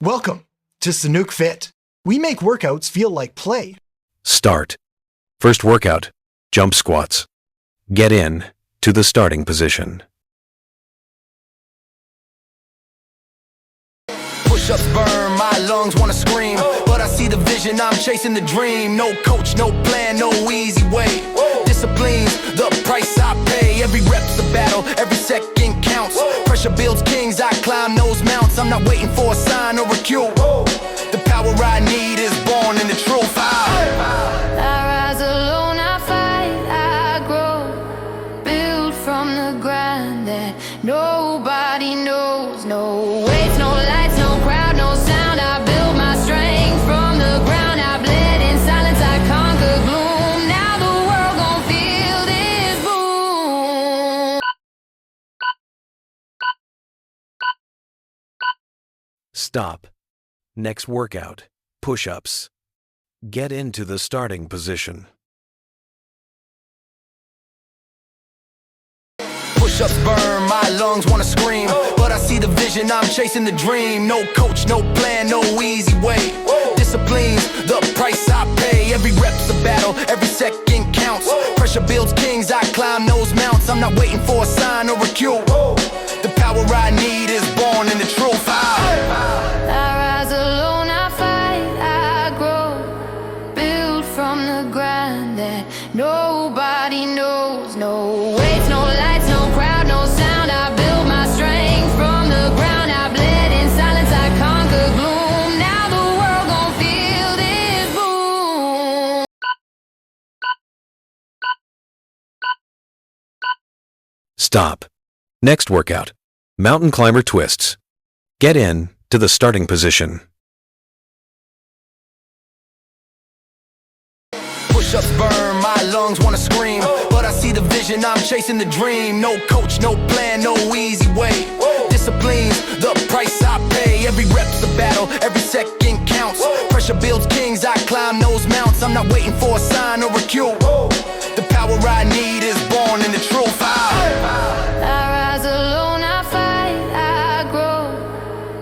Welcome to Sanook Fit. We make workouts feel like play. Start. First workout, jump squats. Get in to the starting position. Push-ups burn, my lungs wanna scream, but I see the vision, I'm chasing the dream. No coach, no plan, no easy way. Discipline's the price I pay. Every rep's a battle, every second counts. Pressure builds kings, I climb those mounts. I'm not waiting for a sign or a cue. The power I need is born in the truth. I rise alone, I fight, I grow. Build from the ground that nobody knows. No weights, no lights, no crowd, no sound. I build my strength from the ground. I bled in silence, I conquer gloom. Now the world gon' feel this boom. Stop. Next workout, push-ups. Get into the starting position. Push-ups burn, my lungs wanna scream, but I see the vision, I'm chasing the dream. No coach, no plan, no easy way. Discipline's the price I pay. Every rep's a battle, every second counts. Pressure builds kings, I climb those mounts. I'm not waiting for a sign or a cue. The power I need is born in the truth. I rise alone, I fight, I grow. Build from the ground that nobody knows. No weights, no lights, no crowd, no sound. I build my strength from the ground. I bled in silence, I conquer gloom. Now the world gon' feel this boom. Stop. Next workout, mountain climber twists. Get in to the starting position. Push-ups burn, my lungs wanna scream, but I see the vision, I'm chasing the dream. No coach, no plan, no easy way. Discipline's the price I pay. Every rep's a battle, every second counts. Pressure builds kings, I climb those mounts. I'm not waiting for a sign or a cue. The power I need is born in the truth. I rise alone, I fight, I grow.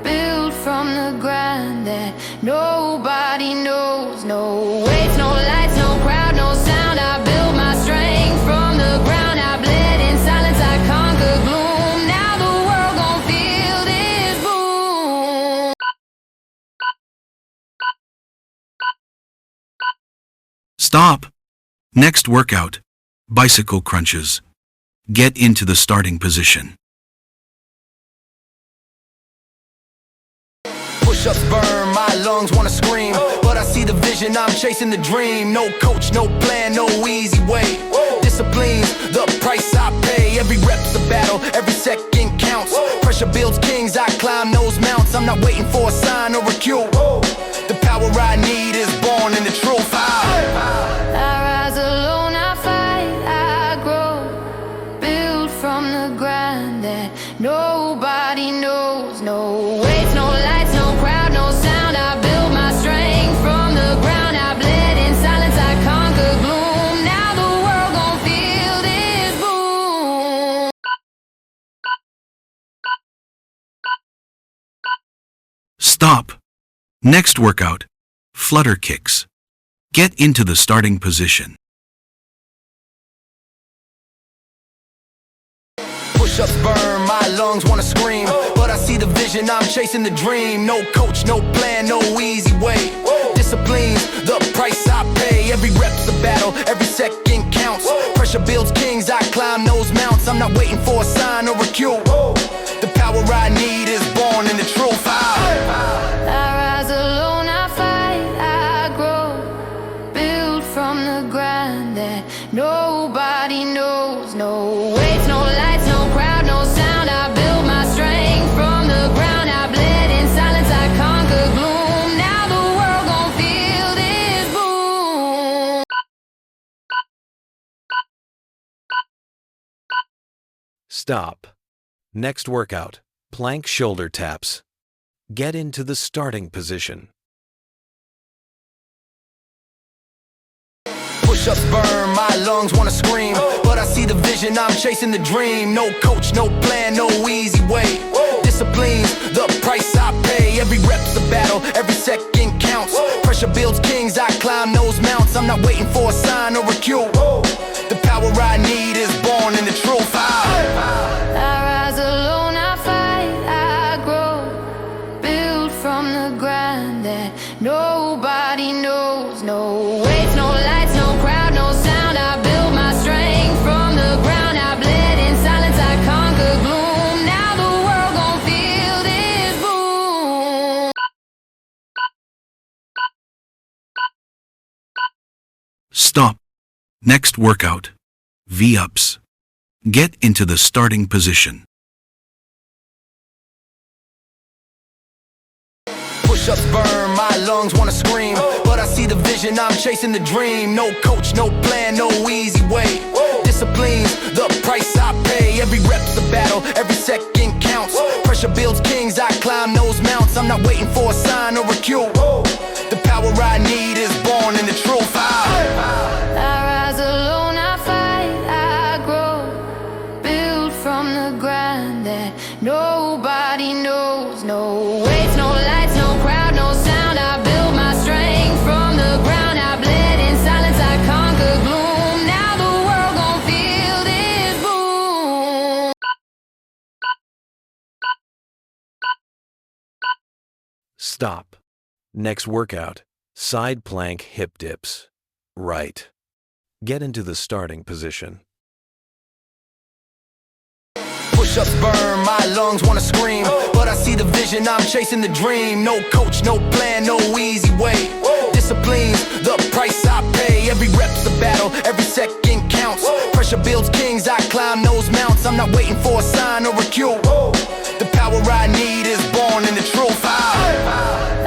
Build from the ground that nobody knows. No weights, no lights, no crowd, no sound. I build my strength from the ground. I bled in silence, I conquer gloom. Now the world gon' feel this boom. Stop. Next workout, bicycle crunches. Get into the starting position. Push-ups burn, my lungs wanna scream, but I see the vision, I'm chasing the dream. No coach, no plan, no easy way. Discipline's the price I pay. Every rep's a battle, every second counts. Pressure builds kings, I climb those mounts. I'm not waiting for a sign or a cue. The power I need is born in the truth. I rise alone, I fight, I grow. Build from the ground that nobody knows. No weights, no lights, no crowd, no sound. I build my strength from the ground. I bled in silence, I conquer gloom. Now the world gon' feel this boom. Stop. Next workout, flutter kicks. Get into the starting position. Push-ups burn, my lungs wanna scream, but I see the vision, I'm chasing the dream. No coach, no plan, no easy way. Discipline's the price I pay. Every rep's a battle, every second counts. Pressure builds kings, I climb those mounts. I'm not waiting for a sign or a cue. The power I need is born in the truth. I rise alone, I fight, I grow. Build from the ground that nobody knows. No weights, no lights, no crowd, no sound. I build my strength from the ground. I bled in silence, I conquer gloom. Now the world gon' feel this boom. Stop. Next workout, plank shoulder taps. Get into the starting position. Push-ups burn, my lungs wanna scream, but I see the vision, I'm chasing the dream. No coach, no plan, no easy way. Discipline's the price I pay. Every rep's a battle, every second counts. Pressure builds kings, I climb those mounts. I'm not waiting for a sign or a cue. The power I need is born in the truth. I rise alone, I fight, I grow. Build from the ground that nobody knows. No weights, no lights, no crowd, no sound. I build my strength from the ground. I bled in silence, I conquer gloom. Now the world gon' feel this boom. Stop. Next workout. V-ups. Get into the starting position. Push-ups burn, my lungs wanna scream, but I see the vision, I'm chasing the dream. No coach, no plan, no easy way. Discipline's the price I pay. Every rep's a battle, every second counts. Pressure builds kings, I climb those mounts. I'm not waiting for a sign or a cue. The power I need is born in the truth. I rise alone, I fight, I grow. Build from the ground that nobody knows. No weights, no lights, no crowd, no sound. I build my strength from the ground. I bled in silence, I conquer gloom. Now the world gon' feel this boom. Stop. Next workout. Side plank hip dips. Right. Get into the starting position. Push-ups burn, my lungs wanna scream, but I see the vision, I'm chasing the dream. No coach, no plan, no easy way. Discipline's the price I pay. Every rep's a battle, every second counts. Pressure builds kings, I climb those mounts. I'm not waiting for a sign or a cue. The power I need is born in the truth. I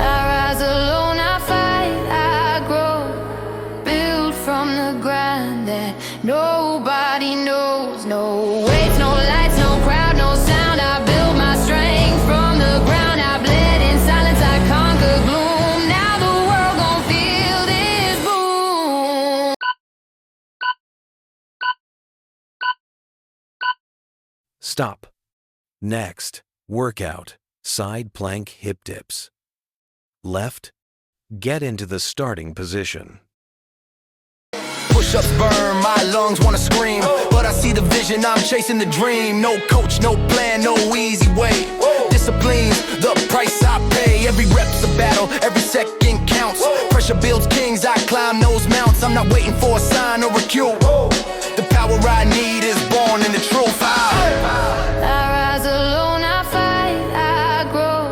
rise alone, I fight, I grow. Build from the ground that nobody knows. No weights, no lights, no crowd, no sound. I build my strength from the ground. I bled in silence, I conquer gloom. Now the world gon' feel this boom. Stop. Next workout. Side plank hip dips. Left. Get into the starting position. Push-ups burn, my lungs wanna scream, but I see the vision, I'm chasing the dream. No coach, no plan, no easy way. Discipline's the price I pay. Every rep's a battle, every second counts. Pressure builds kings, I climb those mounts. I'm not waiting for a sign or a cue. The power I need is born in the truth. I rise alone, I fight, I grow.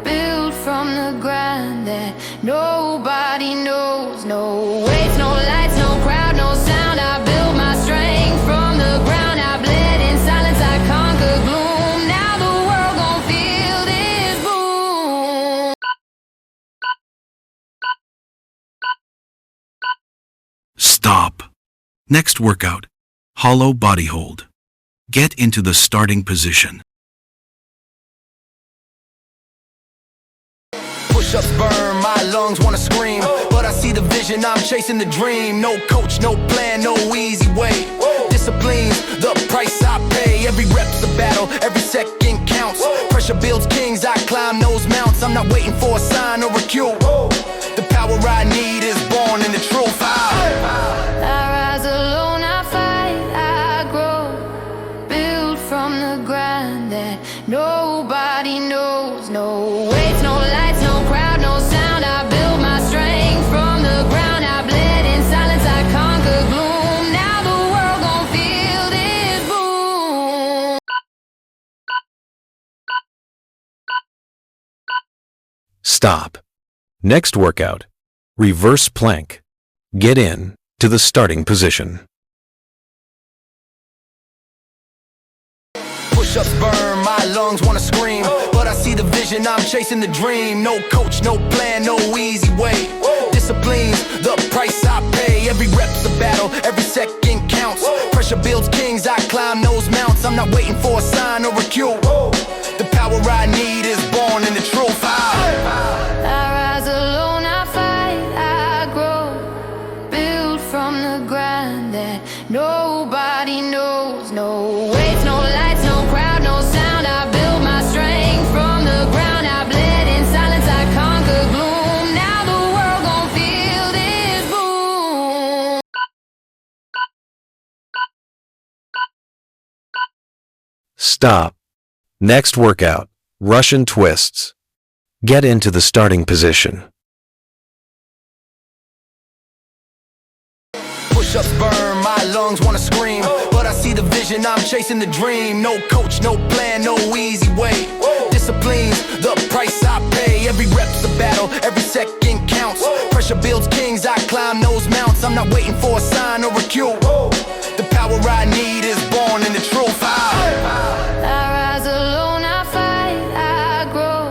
Build from the ground that nobody knows. No weights, no lights, no crowd, no sound. I build my strength from the ground. I bled in silence, I conquer gloom. Now the world gon' feel this boom. Stop. Next workout. Hollow body hold. Get into the starting position. Push-ups burn, my lungs wanna scream, but I see the vision, I'm chasing the dream. No coach, no plan, no easy way. Discipline's the price I pay. Every rep's a battle, every second counts. Pressure builds kings, I climb those mounts. I'm not waiting for a sign or a cue. The power I need is born in the truth. I rise alone, I fight, I grow. Build from the ground that nobody knows. No weights, no lights, no crowd, no sound. I build my strength from the ground. I bled in silence, I conquer gloom. Now the world gon' feel this boom. Stop. Next workout. Reverse plank. Get in to the starting position. Push-ups burn, my lungs wanna scream, but I see the vision, I'm chasing the dream. No coach, no plan, no easy way. Discipline's the price I pay. Every rep's a battle, every second counts. Pressure builds kings, I climb those mounts. I'm not waiting for a sign or a cue. The power I need is born in the truth. I rise alone, I fight, I grow. Build from the ground that nobody knows. No weights, no lights, no crowd, no sound. I build my strength from the ground. I bled in Stop. Next workout, Russian twists. Get into the starting position. Push-ups burn, my lungs wanna scream, but I see the vision, I'm chasing the dream. No coach, no plan, no easy way. Discipline's the price I pay. Every rep's a battle, every second counts. Pressure builds kings, I climb those mounts. I'm not waiting for a sign or a cue. The power I need is born in the truth. I rise alone, I fight, I grow.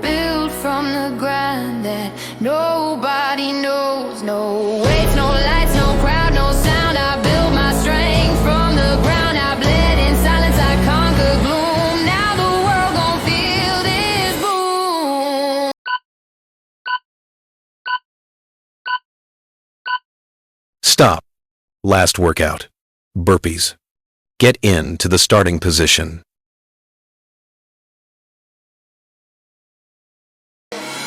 Build from the ground that nobody knows. No weights, no lights, no crowd, no sound. I build my strength from the ground. I bled in silence, I conquer gloom. Now the world gon' feel this boom. Stop. Last workout, burpees. Get into the starting position.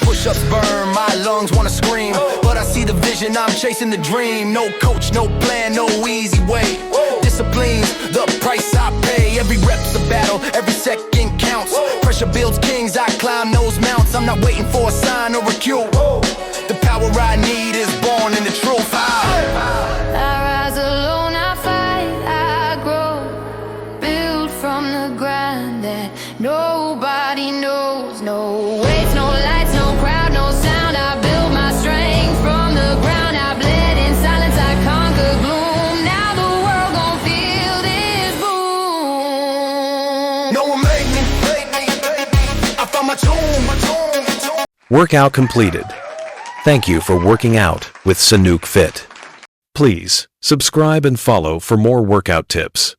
Push-ups burn, my lungs wanna scream, but I see the vision, I'm chasing the dream. No coach, no plan, no easy way. Discipline's the price I pay. Every rep's a battle, every second counts. Pressure builds kings, I climb those mounts. I'm not waiting for a sign or a cue. The power I need is born in the truth. I rise alone, I fight, I grow. Build from the ground that nobody knows. No weights, no lights, no crowd, no sound. I build my strength from the ground. I bled in silence, I conquer gloom. Now the world gon' feel this boom. No one made me. I found my tune. Workout completed. Thank you for working out with Sanook Fit. Please subscribe and follow for more workout tips.